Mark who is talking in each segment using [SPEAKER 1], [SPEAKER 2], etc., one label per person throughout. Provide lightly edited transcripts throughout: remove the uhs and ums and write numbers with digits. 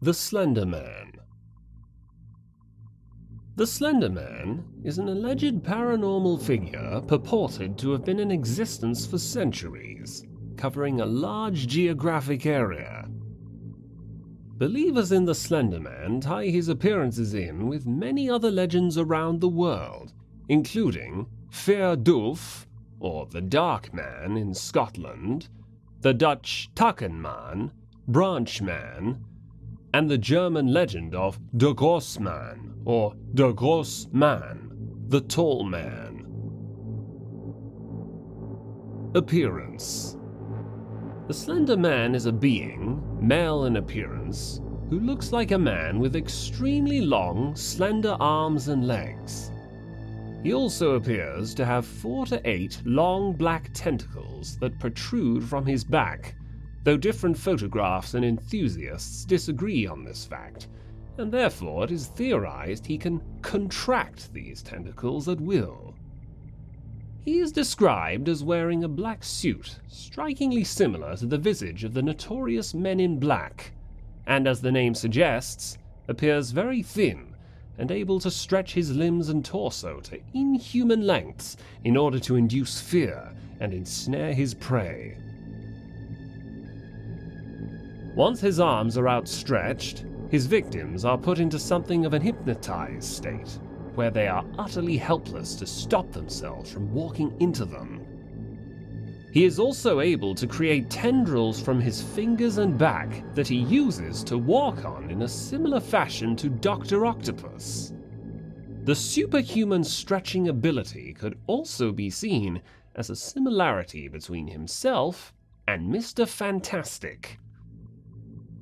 [SPEAKER 1] The Slender Man. The Slender Man is an alleged paranormal figure purported to have been in existence for centuries, covering a large geographic area. Believers in the Slender Man tie his appearances in with many other legends around the world, including Fair Dulf, or the Dark Man in Scotland, the Dutch Takkenman, Branch Man, and the German legend of De Grossman, or De Gross Man, the Tall Man. Appearance. The Slender Man is a being, male in appearance, who looks like a man with extremely long, slender arms and legs. He also appears to have 4 to 8 long black tentacles that protrude from his back, though different photographs and enthusiasts disagree on this fact, and therefore it is theorized he can contract these tentacles at will. He is described as wearing a black suit, strikingly similar to the visage of the notorious Men in Black, and as the name suggests, appears very thin and able to stretch his limbs and torso to inhuman lengths in order to induce fear and ensnare his prey. Once his arms are outstretched, his victims are put into something of an hypnotized state, where they are utterly helpless to stop themselves from walking into them. He is also able to create tendrils from his fingers and back that he uses to walk on in a similar fashion to Dr. Octopus. The superhuman stretching ability could also be seen as a similarity between himself and Mr. Fantastic.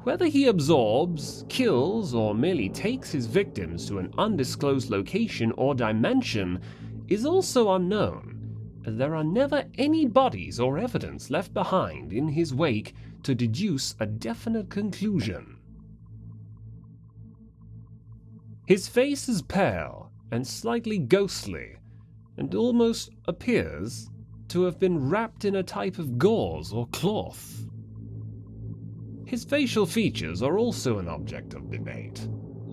[SPEAKER 1] Whether he absorbs, kills, or merely takes his victims to an undisclosed location or dimension is also unknown, as there are never any bodies or evidence left behind in his wake to deduce a definite conclusion. His face is pale and slightly ghostly, and almost appears to have been wrapped in a type of gauze or cloth. His facial features are also an object of debate,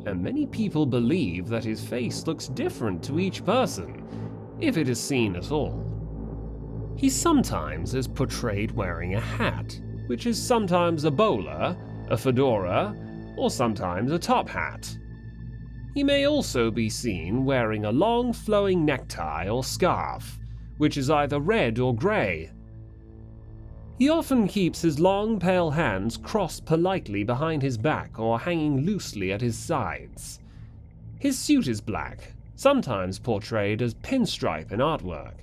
[SPEAKER 1] and many people believe that his face looks different to each person, if it is seen at all. He sometimes is portrayed wearing a hat, which is sometimes a bowler, a fedora, or sometimes a top hat. He may also be seen wearing a long flowing necktie or scarf, which is either red or grey. He often keeps his long pale hands crossed politely behind his back or hanging loosely at his sides. His suit is black, sometimes portrayed as pinstripe in artwork,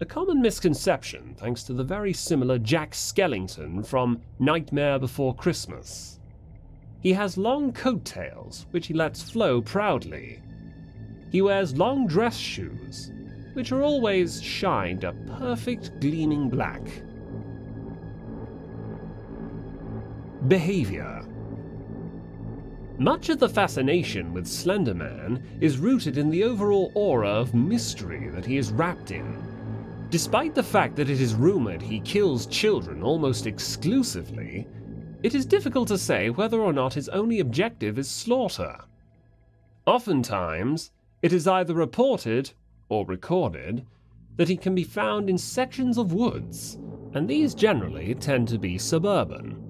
[SPEAKER 1] a common misconception thanks to the very similar Jack Skellington from Nightmare Before Christmas. He has long coattails, which he lets flow proudly. He wears long dress shoes, which are always shined a perfect gleaming black. Behavior. Much of the fascination with Slender Man is rooted in the overall aura of mystery that he is wrapped in. Despite the fact that it is rumored he kills children almost exclusively, it is difficult to say whether or not his only objective is slaughter. Oftentimes, it is either reported or recorded that he can be found in sections of woods, and these generally tend to be suburban.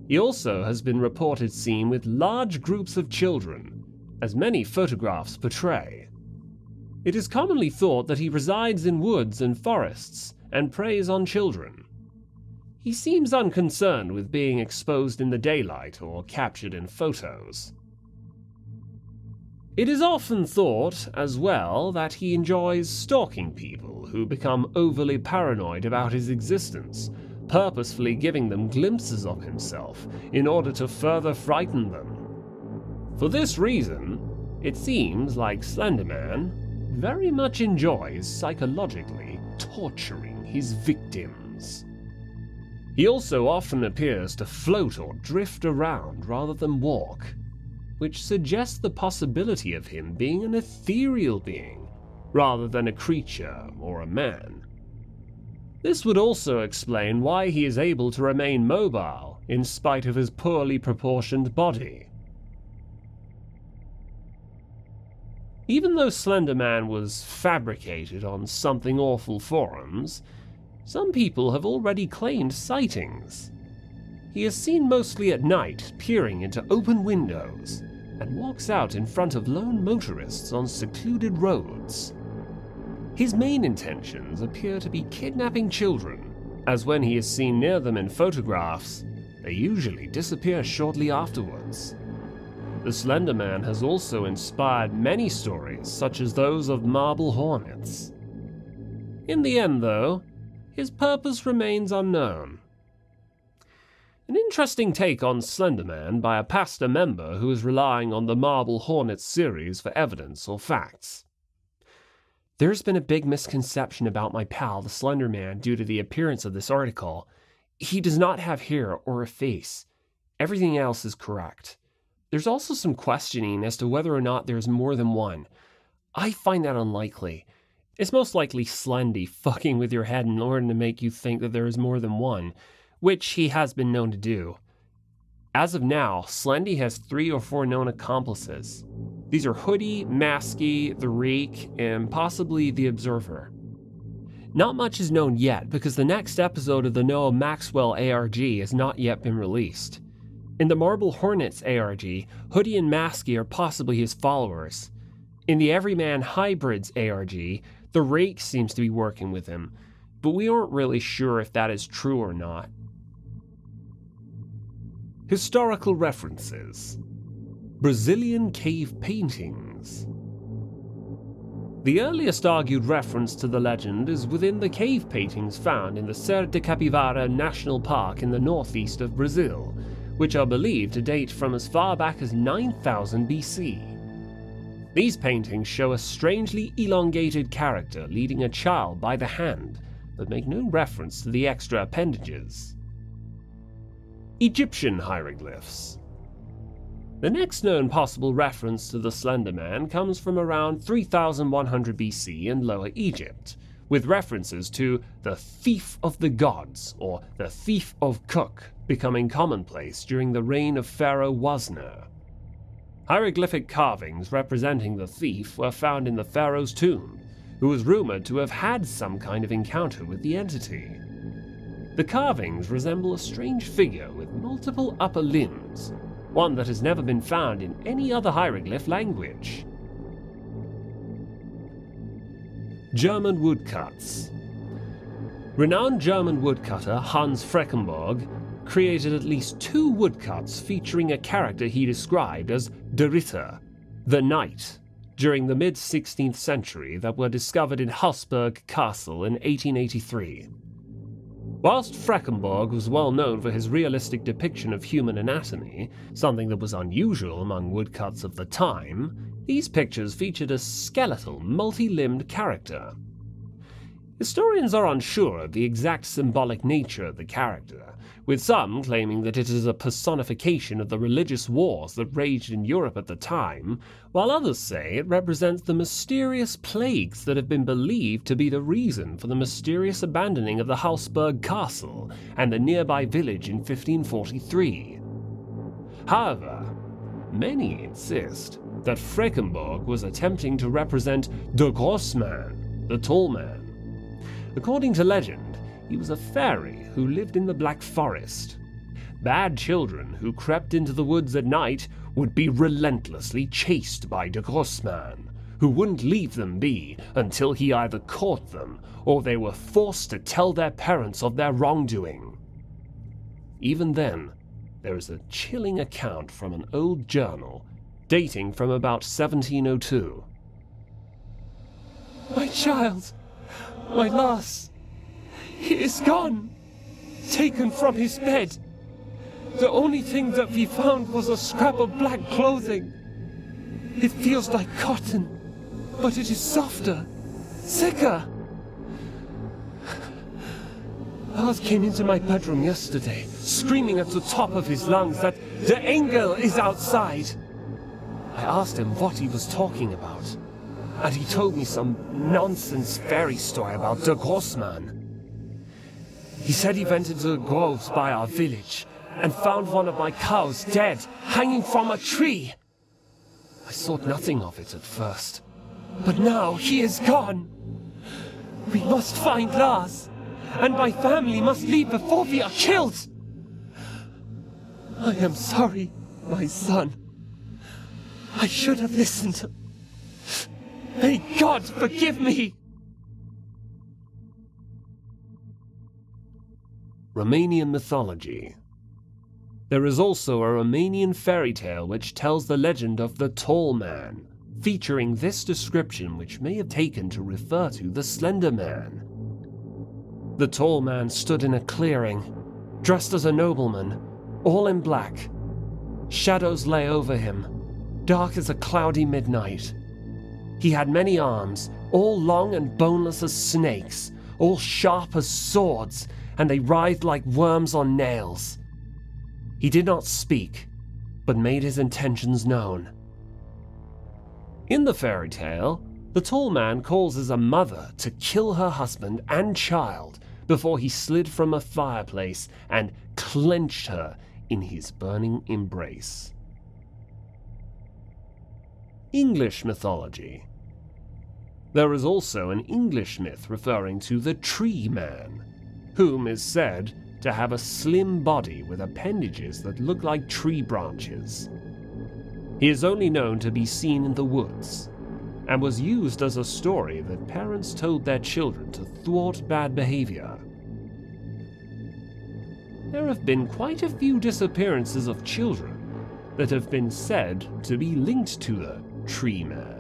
[SPEAKER 1] He also has been reported seen with large groups of children, as many photographs portray. It is commonly thought that he resides in woods and forests and preys on children. He seems unconcerned with being exposed in the daylight or captured in photos. It is often thought, as well, that he enjoys stalking people who become overly paranoid about his existence, purposefully giving them glimpses of himself in order to further frighten them. For this reason, it seems like Slender Man very much enjoys psychologically torturing his victims. He also often appears to float or drift around rather than walk, which suggests the possibility of him being an ethereal being rather than a creature or a man. This would also explain why he is able to remain mobile in spite of his poorly proportioned body. Even though Slender Man was fabricated on Something Awful forums, some people have already claimed sightings. He is seen mostly at night, peering into open windows, and walks out in front of lone motorists on secluded roads. His main intentions appear to be kidnapping children, as when he is seen near them in photographs, they usually disappear shortly afterwards. The Slender Man has also inspired many stories, such as those of marble hornets. In the end, though, his purpose remains unknown. An interesting take on Slender Man by a Pasta member who is relying on the Marble Hornets series for evidence or facts. There's been a big misconception about my pal, the Slender Man, due to the appearance of this article. He does not have hair or a face. Everything else is correct. There's also some questioning as to whether or not there's more than one. I find that unlikely. It's most likely Slendy fucking with your head in order to make you think that there is more than one, which he has been known to do. As of now, Slendy has 3 or 4 known accomplices. These are Hoodie, Masky, the Rake, and possibly the Observer. Not much is known yet because the next episode of the Noah Maxwell ARG has not yet been released. In the Marble Hornets ARG, Hoodie and Masky are possibly his followers. In the Everyman Hybrids ARG, the Rake seems to be working with him, but we aren't really sure if that is true or not. Historical references. Brazilian cave paintings. The earliest argued reference to the legend is within the cave paintings found in the Serra de Capivara National Park in the northeast of Brazil, which are believed to date from as far back as 9000 BC. These paintings show a strangely elongated character leading a child by the hand, but make no reference to the extra appendages. Egyptian hieroglyphs. The next known possible reference to the Slender Man comes from around 3100 BC in Lower Egypt, with references to the Thief of the Gods, or the Thief of Kuk, becoming commonplace during the reign of Pharaoh Wasner. Hieroglyphic carvings representing the thief were found in the pharaoh's tomb, who was rumored to have had some kind of encounter with the entity. The carvings resemble a strange figure with multiple upper limbs, one that has never been found in any other hieroglyph language. German woodcuts. Renowned German woodcutter Hans Freckenborg created at least 2 woodcuts featuring a character he described as Der Ritter, the Knight, during the mid-16th century that were discovered in Haussburg Castle in 1883. Whilst Freckenborg was well known for his realistic depiction of human anatomy, something that was unusual among woodcuts of the time, these pictures featured a skeletal, multi-limbed character. Historians are unsure of the exact symbolic nature of the character, with some claiming that it is a personification of the religious wars that raged in Europe at the time, while others say it represents the mysterious plagues that have been believed to be the reason for the mysterious abandoning of the Haussburg Castle and the nearby village in 1543. However, many insist that Freckenborg was attempting to represent Der Grossman, the tall man. According to legend, he was a fairy who lived in the Black Forest. Bad children who crept into the woods at night would be relentlessly chased by Der Grossman, who wouldn't leave them be until he either caught them or they were forced to tell their parents of their wrongdoing. Even then, there is a chilling account from an old journal dating from about 1702. My child, my lass, he is gone, taken from his bed. The only thing that we found was a scrap of black clothing. It feels like cotton, but it is softer, thicker. Lars came into my bedroom yesterday, screaming at the top of his lungs that the angel is outside. I asked him what he was talking about, and he told me some nonsense fairy story about Der Grossman. He said he went into the groves by our village and found one of my cows dead, hanging from a tree. I thought nothing of it at first, but now he is gone. We must find Lars, and my family must leave before we are killed. I am sorry, my son. I should have listened. May God forgive me! Romanian mythology. There is also a Romanian fairy tale which tells the legend of the Tall Man, featuring this description which may have taken to refer to the Slender Man. The Tall Man stood in a clearing, dressed as a nobleman, all in black. Shadows lay over him, dark as a cloudy midnight. He had many arms, all long and boneless as snakes, all sharp as swords, and they writhed like worms on nails. He did not speak, but made his intentions known. In the fairy tale, the Tall Man causes a mother to kill her husband and child before he slid from a fireplace and clenched her in his burning embrace. English mythology. There is also an English myth referring to the Tree Man, whom is said to have a slim body with appendages that look like tree branches. He is only known to be seen in the woods, and was used as a story that parents told their children to thwart bad behavior. There have been quite a few disappearances of children that have been said to be linked to the Tree Man.